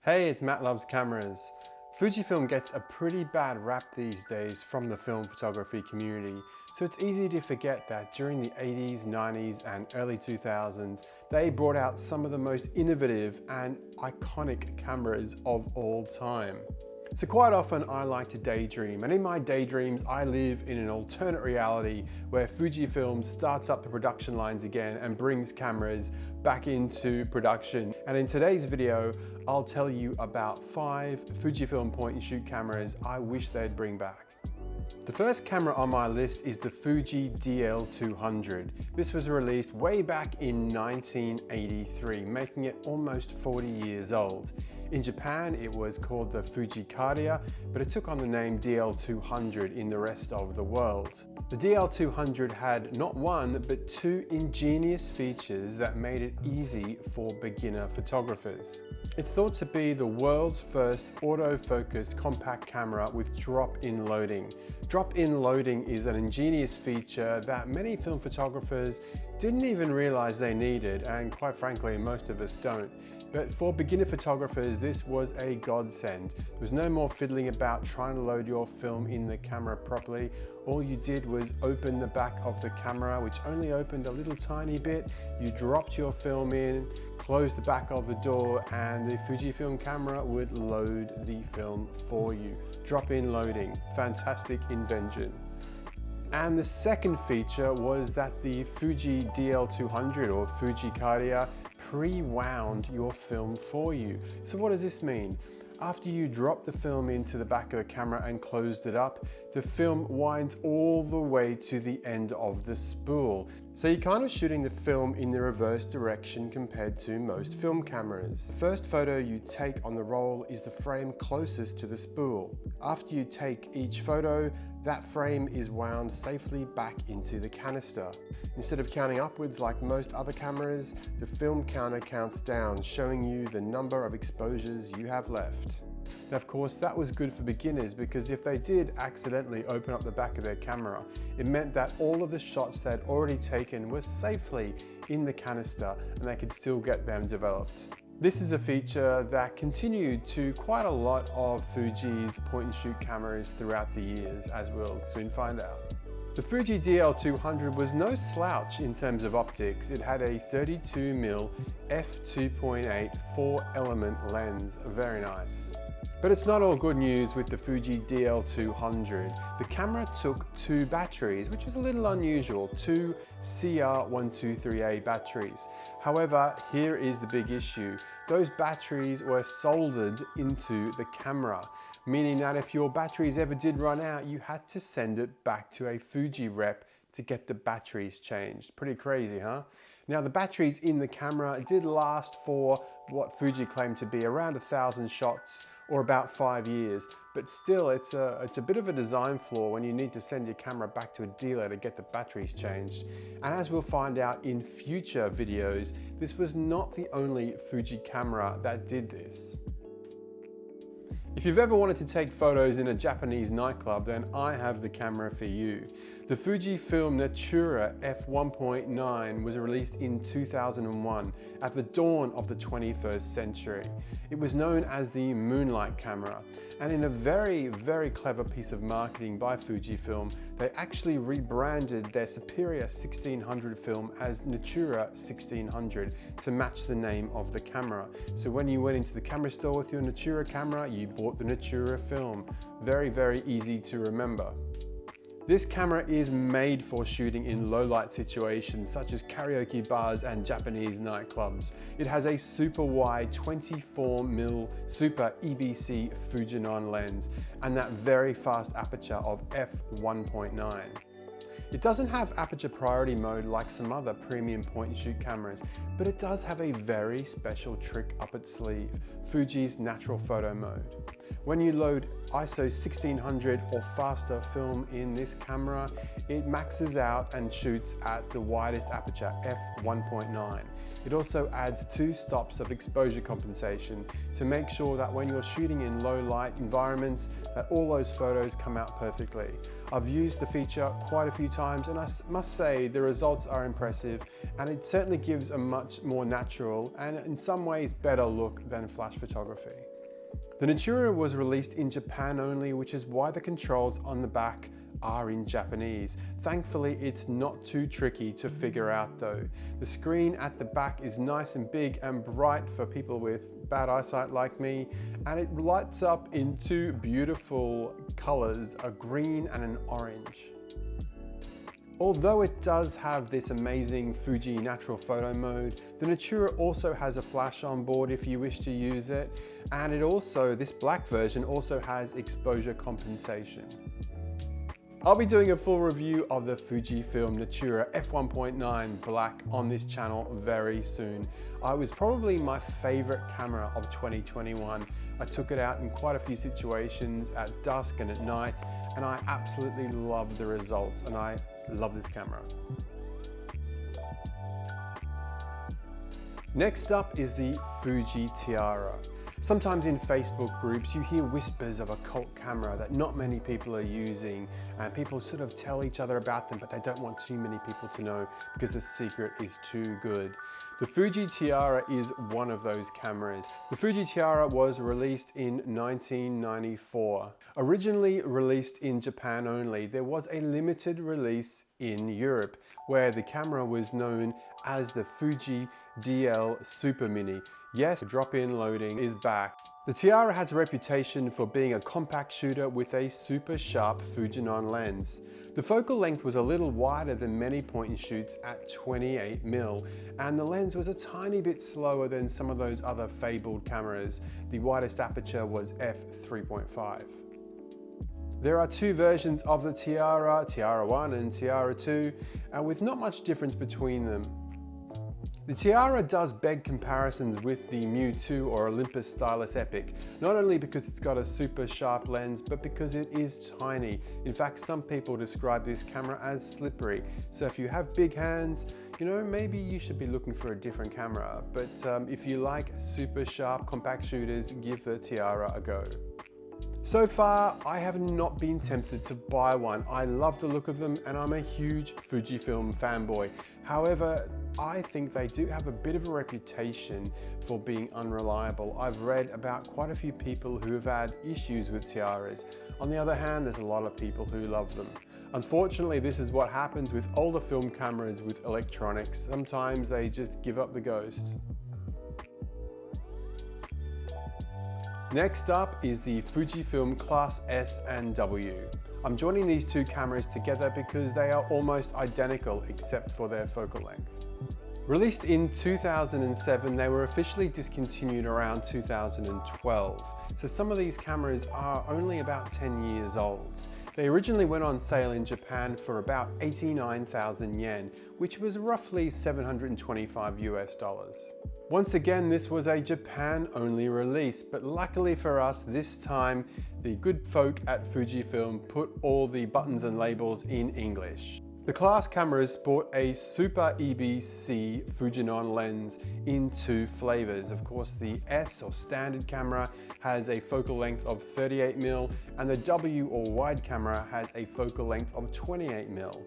Hey, it's Matt Loves Cameras. Fujifilm gets a pretty bad rap these days from the film photography community, so it's easy to forget that during the 80s, 90s and early 2000s, they brought out some of the most innovative and iconic cameras of all time. So quite often I like to daydream, and in my daydreams I live in an alternate reality where Fujifilm starts up the production lines again and brings cameras back into production. And in today's video I'll tell you about 5 Fujifilm point and shoot cameras I wish they'd bring back. The first camera on my list is the Fuji DL-200. This was released way back in 1983, making it almost 40 years old. In Japan, it was called the Fuji Tiara, but it took on the name DL-200 in the rest of the world. The DL-200 had not one, but 2 ingenious features that made it easy for beginner photographers. It's thought to be the world's first autofocus compact camera with drop-in loading. Drop-in loading is an ingenious feature that many film photographers didn't even realize they needed, and quite frankly, most of us don't. But for beginner photographers, this was a godsend. There was no more fiddling about trying to load your film in the camera properly. All you did was open the back of the camera, which only opened a little tiny bit. You dropped your film in, closed the back of the door, and the Fujifilm camera would load the film for you. Drop-in loading, fantastic invention. And the second feature was that the Fuji DL-200 or Fuji Tiara pre-wound your film for you. So what does this mean? After you drop the film into the back of the camera and closed it up, the film winds all the way to the end of the spool. So you're kind of shooting the film in the reverse direction compared to most film cameras. The first photo you take on the roll is the frame closest to the spool. After you take each photo, that frame is wound safely back into the canister. Instead of counting upwards like most other cameras, the film counter counts down, showing you the number of exposures you have left. Now, of course, that was good for beginners because if they did accidentally open up the back of their camera, it meant that all of the shots they'd already taken were safely in the canister and they could still get them developed. This is a feature that continued to quite a lot of Fuji's point and shoot cameras throughout the years, as we'll soon find out. The Fuji DL-200 was no slouch in terms of optics. It had a 32mm f2.8 4-element lens, very nice. But it's not all good news with the Fuji DL-200. The camera took 2 batteries, which is a little unusual, 2 CR123A batteries. However, here is the big issue. Those batteries were soldered into the camera, meaning that if your batteries ever did run out, you had to send it back to a Fuji rep to get the batteries changed. Pretty crazy, huh? Now, the batteries in the camera did last for what Fuji claimed to be around 1,000 shots or about 5 years, but still it's a bit of a design flaw when you need to send your camera back to a dealer to get the batteries changed. And as we'll find out in future videos, this was not the only Fuji camera that did this. If you've ever wanted to take photos in a Japanese nightclub, then I have the camera for you. The Fujifilm Natura f1.9 was released in 2001 at the dawn of the 21st century. It was known as the Moonlight camera, and in a very, very clever piece of marketing by Fujifilm, they actually rebranded their superior 1600 film as Natura 1600 to match the name of the camera. So when you went into the camera store with your Natura camera, you bought the Natura film. Very, very easy to remember. This camera is made for shooting in low light situations such as karaoke bars and Japanese nightclubs. It has a super wide 24mm super EBC Fujinon lens and that very fast aperture of f1.9. It doesn't have aperture priority mode like some other premium point and shoot cameras, but it does have a very special trick up its sleeve, Fuji's natural photo mode. When you load ISO 1600 or faster film in this camera, it maxes out and shoots at the widest aperture, f1.9. It also adds 2 stops of exposure compensation to make sure that when you're shooting in low light environments, that all those photos come out perfectly. I've used the feature quite a few times and I must say the results are impressive, and it certainly gives a much more natural and in some ways better look than flash photography. The Natura was released in Japan only, which is why the controls on the back are in Japanese. Thankfully, it's not too tricky to figure out though. The screen at the back is nice and big and bright for people with bad eyesight like me, and it lights up in 2 beautiful colors, a green and an orange. Although it does have this amazing Fuji natural photo mode, the Natura also has a flash on board if you wish to use it, and this black version also has exposure compensation. I'll be doing a full review of the Fujifilm Natura f1.9 Black on this channel very soon. It was probably my favorite camera of 2021. I took it out in quite a few situations at dusk and at night, and I absolutely love the results, and I love this camera. Next up is the Fuji Tiara. Sometimes in Facebook groups you hear whispers of a cult camera that not many people are using, and people sort of tell each other about them, but they don't want too many people to know because the secret is too good. The Fuji Tiara is one of those cameras. The Fuji Tiara was released in 1994. Originally released in Japan only, there was a limited release in Europe where the camera was known as the Fuji DL Super Mini. Yes, drop-in loading is back. The Tiara has a reputation for being a compact shooter with a super sharp Fujinon lens. The focal length was a little wider than many point-and-shoots at 28mm, and the lens was a tiny bit slower than some of those other fabled cameras. The widest aperture was f3.5. There are 2 versions of the Tiara, Tiara 1 and Tiara 2, and with not much difference between them. The Tiara does beg comparisons with the Mu 2 or Olympus Stylus Epic, not only because it's got a super sharp lens, but because it is tiny. In fact, some people describe this camera as slippery. So if you have big hands, you know, maybe you should be looking for a different camera. But if you like super sharp compact shooters, give the Tiara a go. So far, I have not been tempted to buy one. I love the look of them and I'm a huge Fujifilm fanboy. However, I think they do have a bit of a reputation for being unreliable. I've read about quite a few people who have had issues with Tiaras. On the other hand, there's a lot of people who love them. Unfortunately, this is what happens with older film cameras with electronics. Sometimes they just give up the ghost. Next up is the Fujifilm Klasse S and W. I'm joining these 2 cameras together because they are almost identical except for their focal length. Released in 2007, they were officially discontinued around 2012. So some of these cameras are only about 10 years old. They originally went on sale in Japan for about 89,000 yen, which was roughly $725 US. Once again, this was a Japan-only release, but luckily for us, this time, the good folk at Fujifilm put all the buttons and labels in English. The Klasse cameras sport a Super EBC Fujinon lens in 2 flavors. Of course, the S or standard camera has a focal length of 38mm, and the W or wide camera has a focal length of 28mm.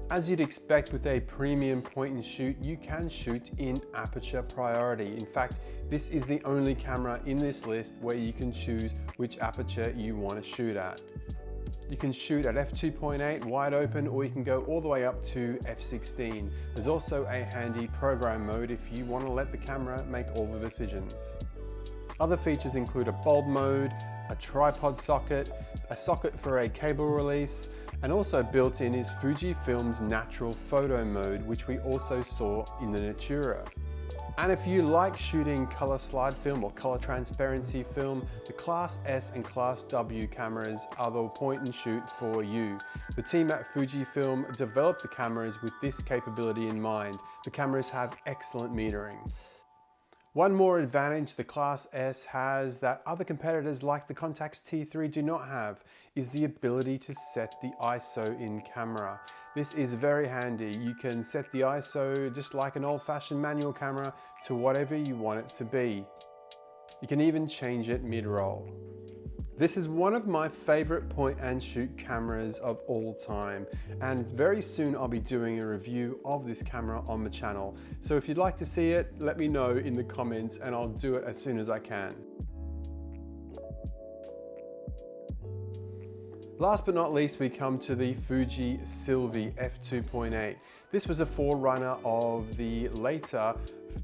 As you'd expect with a premium point and shoot, you can shoot in aperture priority. In fact, this is the only camera in this list where you can choose which aperture you want to shoot at. You can shoot at f2.8 wide open, or you can go all the way up to f16. There's also a handy program mode if you want to let the camera make all the decisions. Other features include a bulb mode, a tripod socket, a socket for a cable release, and also built in is Fujifilm's natural photo mode, which we also saw in the Natura. And if you like shooting color slide film or color transparency film, the Klasse S and Klasse W cameras are the point and shoot for you. The team at Fujifilm developed the cameras with this capability in mind. The cameras have excellent metering. One more advantage the Klasse S has that other competitors like the Contax T3 do not have is the ability to set the ISO in camera. This is very handy. You can set the ISO just like an old-fashioned manual camera to whatever you want it to be. You can even change it mid-roll. This is one of my favorite point and shoot cameras of all time, and very soon I'll be doing a review of this camera on the channel. So if you'd like to see it, let me know in the comments and I'll do it as soon as I can. Last but not least, we come to the Fuji Silvi f2.8. This was a forerunner of the later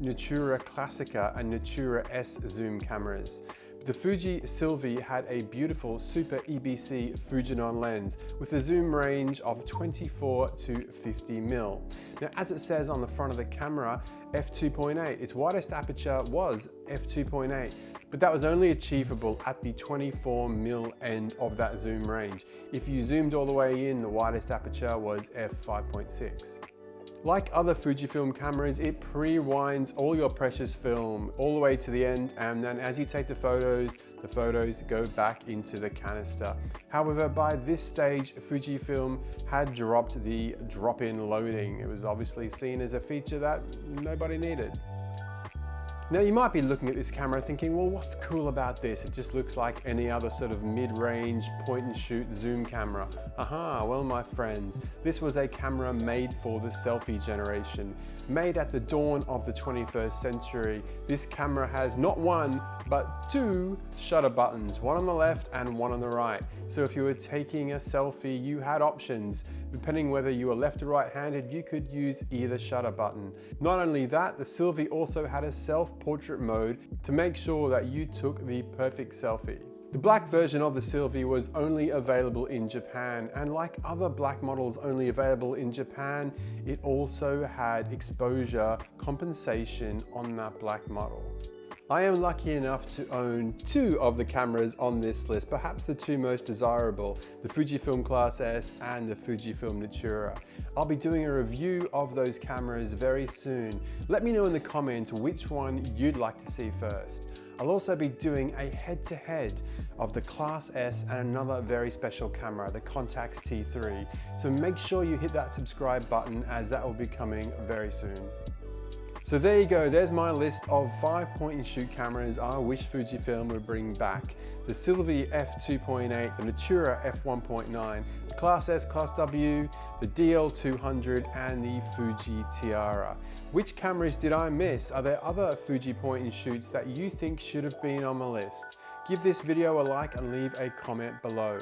Natura Classica and Natura S zoom cameras. The Fuji Silvi had a beautiful Super EBC Fujinon lens with a zoom range of 24 to 50mm. Now, as it says on the front of the camera, f2.8, its widest aperture was f2.8, but that was only achievable at the 24mm end of that zoom range. If you zoomed all the way in, the widest aperture was f5.6. Like other Fujifilm cameras, it pre-winds all your precious film all the way to the end, and then as you take the photos go back into the canister. However, by this stage, Fujifilm had dropped the drop-in loading. It was obviously seen as a feature that nobody needed. Now you might be looking at this camera thinking, well, what's cool about this? It just looks like any other sort of mid-range point and shoot zoom camera. Aha, well my friends, this was a camera made for the selfie generation. Made at the dawn of the 21st century, this camera has not one, but two shutter buttons, one on the left and one on the right. So if you were taking a selfie, you had options. Depending whether you were left or right-handed, you could use either shutter button. Not only that, the Silvi also had a self-portrait mode to make sure that you took the perfect selfie. The black version of the Silvi was only available in Japan, and like other black models only available in Japan, it also had exposure compensation on that black model. I am lucky enough to own two of the cameras on this list, perhaps the two most desirable, the Fujifilm Klasse S and the Fujifilm Natura. I'll be doing a review of those cameras very soon. Let me know in the comments which one you'd like to see first. I'll also be doing a head-to-head of the Klasse S and another very special camera, the Contax T3. So make sure you hit that subscribe button, as that will be coming very soon. So there you go, there's my list of 5 point and shoot cameras I wish Fujifilm would bring back. The Silvi f2.8, the Natura f1.9, the Klasse S Class W, the DL-200 and the Fuji Tiara. Which cameras did I miss? Are there other Fuji point and shoots that you think should have been on the list? Give this video a like and leave a comment below.